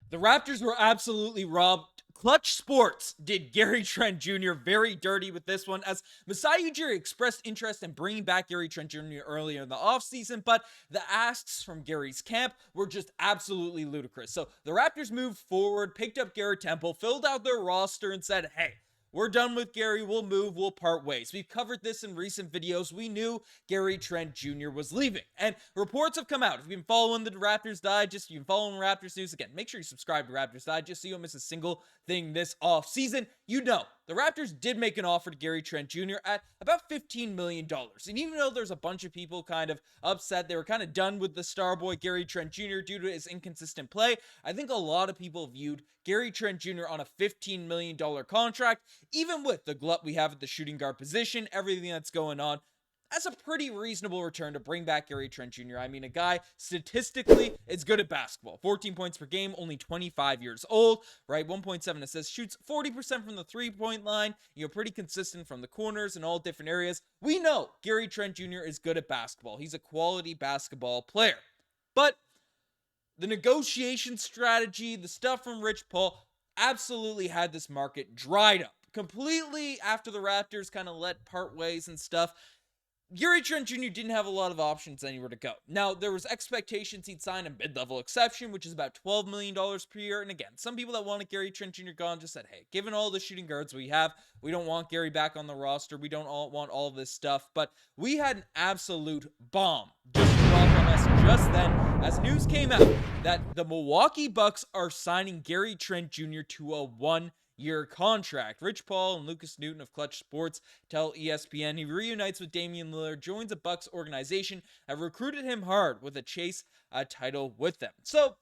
The Raptors were absolutely robbed. Clutch Sports did Gary Trent Jr. very dirty with this one, as Masai Ujiri expressed interest in bringing back Gary Trent Jr. earlier in the offseason, but the asks from Gary's camp were just absolutely ludicrous. So the Raptors moved forward, picked up Garrett Temple, filled out their roster, and said, hey, we're done with Gary. We'll move. We'll part ways. We've covered this in recent videos. We knew Gary Trent Jr. was leaving. And reports have come out. If you've been following the Raptors Digest, you've been following Raptors news, again, make sure you subscribe to Raptors Digest so you don't miss a single thing this offseason. You know, the Raptors did make an offer to Gary Trent Jr. at about $15 million. And even though there's a bunch of people kind of upset, they were kind of done with the star boy Gary Trent Jr. due to his inconsistent play, I think a lot of people viewed Gary Trent Jr. on a $15 million contract, even with the glut we have at the shooting guard position, everything that's going on, that's a pretty reasonable return to bring back Gary Trent Jr. I mean, a guy statistically is good at basketball. 14 points per game, only 25 years old, right? 1.7 assists, shoots 40% from the three-point line, pretty consistent from the corners and all different areas. We know Gary Trent Jr. is good at basketball. He's a quality basketball player. But the negotiation strategy, the stuff from Rich Paul, absolutely had this market dried up completely after the Raptors kind of let part ways and stuff. Gary Trent Jr. didn't have a lot of options anywhere to go. Now, there was expectations he'd sign a mid-level exception, which is about $12 million per year. And again, some people that wanted Gary Trent Jr. gone just said, hey, given all the shooting guards we have, we don't want Gary back on the roster. We don't want all this stuff. But we had an absolute bomb just dropped on us just then as news came out that the Milwaukee Bucks are signing Gary Trent Jr. to a one-year contract. Rich Paul and Lucas Newton of Clutch Sports tell ESPN he reunites with Damian Lillard, joins a Bucks organization, have recruited him hard with a chase title with them. So,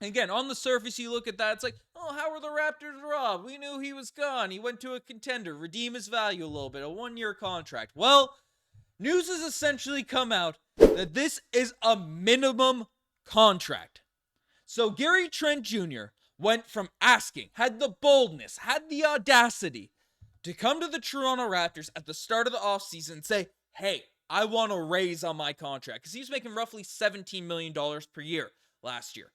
again, on the surface, you look at that, it's like, oh, how were the Raptors robbed? We knew he was gone. He went to a contender, redeem his value a little bit, a one-year contract. Well, news has essentially come out that this is a minimum contract. So Gary Trent Jr. went from asking, had the boldness, had the audacity to come to the Toronto Raptors at the start of the offseason and say, hey, I want a raise on my contract. Because he was making roughly $17 million per year last year.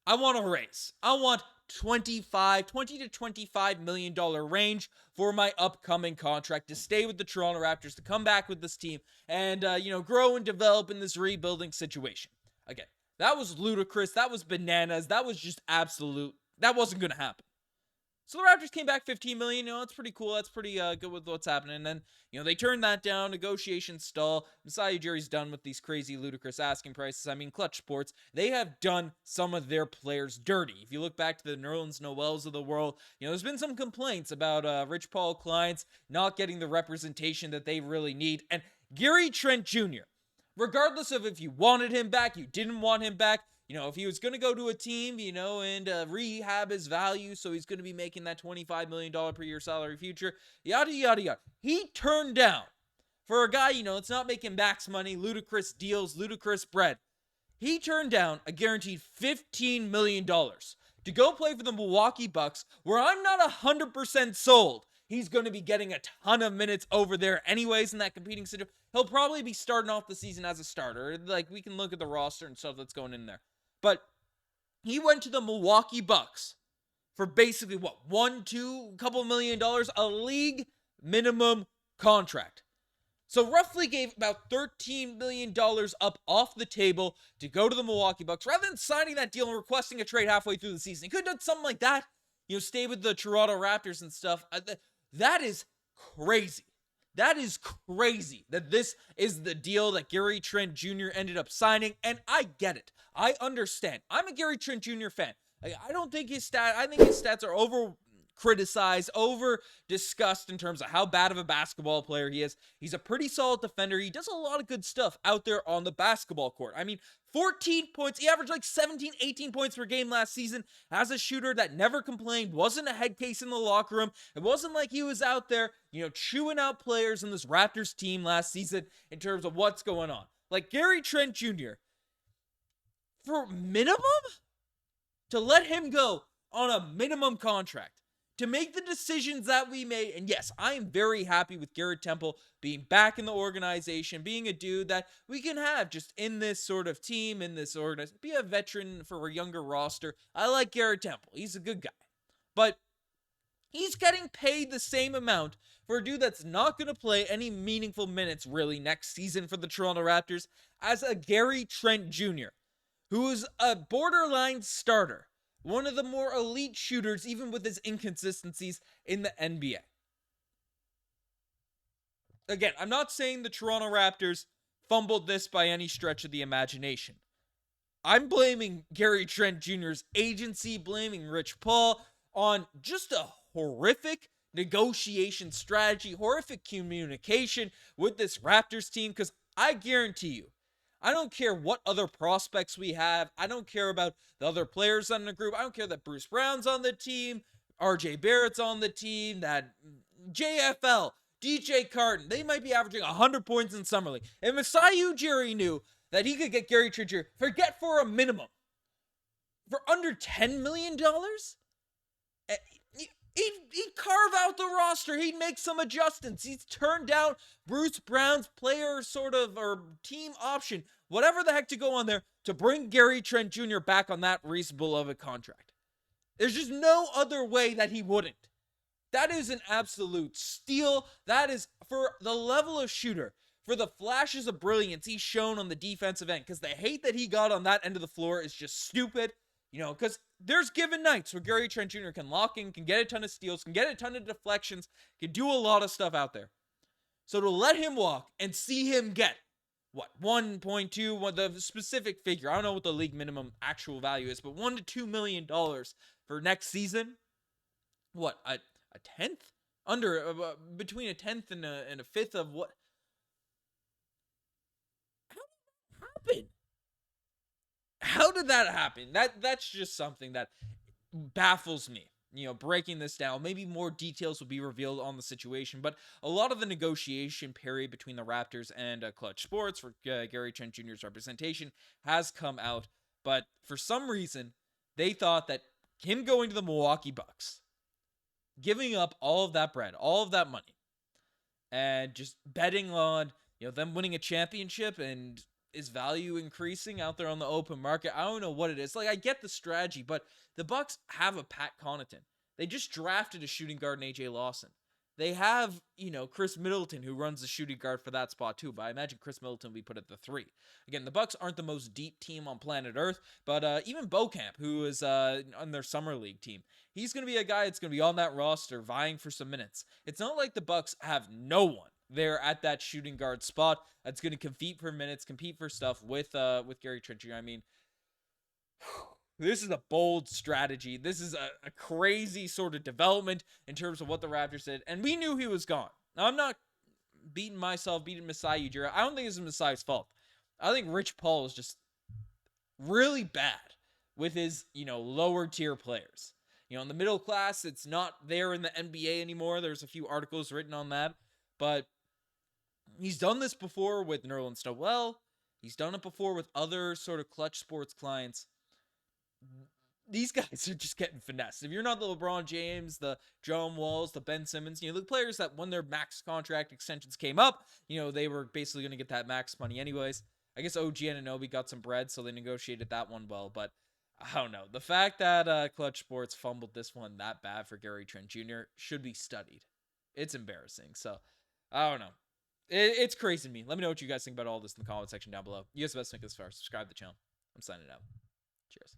I want a raise. I want $20 to $25 million range for my upcoming contract to stay with the Toronto Raptors, to come back with this team and, grow and develop in this rebuilding situation. Again, that was ludicrous. That was bananas. That was just absolute. That wasn't going to happen. So the Raptors came back $15 million. That's pretty cool. That's pretty good with what's happening. And then, they turned that down. Negotiations stall. Masai Ujiri's done with these crazy, ludicrous asking prices. I mean, Clutch Sports, they have done some of their players dirty. If you look back to the Nerlens Noels of the world, there's been some complaints about Rich Paul clients not getting the representation that they really need. And Gary Trent Jr., regardless of if you wanted him back, you didn't want him back, if he was going to go to a team, and rehab his value, so he's going to be making that $25 million per year salary future, yada, yada, yada. He turned down, for a guy, it's not making max money, ludicrous deals, ludicrous bread. He turned down a guaranteed $15 million to go play for the Milwaukee Bucks, where I'm not 100% sold he's going to be getting a ton of minutes over there anyways in that competing situation. He'll probably be starting off the season as a starter. Like, we can look at the roster and stuff that's going in there. But he went to the Milwaukee Bucks for basically, a couple $1 million, a league minimum contract. So roughly gave about $13 million up off the table to go to the Milwaukee Bucks, rather than signing that deal and requesting a trade halfway through the season. He could have done something like that, stay with the Toronto Raptors and stuff. That is crazy. That is crazy that this is the deal that Gary Trent Jr. ended up signing, and I get it. I understand. I'm a Gary Trent Jr. fan. I don't think I think his stats are over criticized, over discussed in terms of how bad of a basketball player he is. He's a pretty solid defender. He does a lot of good stuff out there on the basketball court. I mean, 14 points. He averaged like 17, 18 points per game last season as a shooter that never complained, wasn't a head case in the locker room. It wasn't like he was out there, chewing out players in this Raptors team last season in terms of what's going on. Like Gary Trent Jr., for minimum, to let him go on a minimum contract, to make the decisions that we made. And yes, I am very happy with Garrett Temple being back in the organization, being a dude that we can have just in this sort of team, in this organization, be a veteran for a younger roster. I like Garrett Temple. He's a good guy. But he's getting paid the same amount for a dude that's not going to play any meaningful minutes really next season for the Toronto Raptors as a Gary Trent Jr., who is a borderline starter, one of the more elite shooters, even with his inconsistencies in the NBA. Again, I'm not saying the Toronto Raptors fumbled this by any stretch of the imagination. I'm blaming Gary Trent Jr.'s agency, blaming Rich Paul on just a horrific negotiation strategy, horrific communication with this Raptors team, because I guarantee you, I don't care what other prospects we have. I don't care about the other players on the group. I don't care that Bruce Brown's on the team, RJ Barrett's on the team, that JFL, DJ Carton, they might be averaging 100 points in Summer League. If Masai Ujiri knew that he could get Gary Trent Jr., forget for a minimum, for under $10 million, he'd carve out the roster. He'd make some adjustments. He's turned down Bruce Brown's player sort of or team option, whatever the heck to go on there, to bring Gary Trent Jr. back on that reasonable of a contract. There's just no other way that he wouldn't. That is an absolute steal. That is, for the level of shooter, for the flashes of brilliance he's shown on the defensive end, because the hate that he got on that end of the floor is just stupid. You know, because there's given nights where Gary Trent Jr. can lock in, can get a ton of steals, can get a ton of deflections, can do a lot of stuff out there. So to let him walk and see him get, 1.2, what the specific figure, I don't know what the league minimum actual value is, but $1 to $2 million for next season, a tenth? Between a tenth and a fifth of what? How did that happen? How did that happen? That's just something that baffles me. You know, breaking this down, maybe more details will be revealed on the situation, but a lot of the negotiation period between the Raptors and Clutch Sports for Gary Trent Jr.'s representation has come out, but for some reason, they thought that him going to the Milwaukee Bucks, giving up all of that bread, all of that money, and just betting on, them winning a championship and is value increasing out there on the open market. I don't know what it is. Like, I get the strategy, but the Bucks have a Pat Connaughton. They just drafted a shooting guard in AJ Lawson. They have, Chris Middleton, who runs the shooting guard for that spot too, but I imagine Chris Middleton will be put at the 3. Again, the Bucks aren't the most deep team on planet Earth, but even Bokamp, who is on their summer league team, he's going to be a guy that's going to be on that roster vying for some minutes. It's not like the Bucks have no one there at that shooting guard spot that's going to compete for minutes, compete for stuff with Gary Trent Jr. I mean, this is a bold strategy. This is a crazy sort of development in terms of what the Raptors did, and we knew he was gone. Now, I'm not beating Masai Ujiri. I don't think it's Masai's fault. I think Rich Paul is just really bad with his, lower tier players. In the middle class, it's not there in the NBA anymore. There's a few articles written on that, but he's done this before with Nerlens Noel. He's done it before with other sort of Clutch Sports clients. These guys are just getting finessed. If you're not the LeBron James, the John Walls, the Ben Simmons, the players that when their max contract extensions came up, they were basically going to get that max money anyways. I guess OG Anunoby got some bread, so they negotiated that one well, but I don't know. The fact that Clutch Sports fumbled this one that bad for Gary Trent Jr. should be studied. It's embarrassing. So, I don't know. It's crazy to me. Let me know what you guys think about all this in the comment section down below. You guys best think this far. Subscribe to the channel. I'm signing out. Cheers.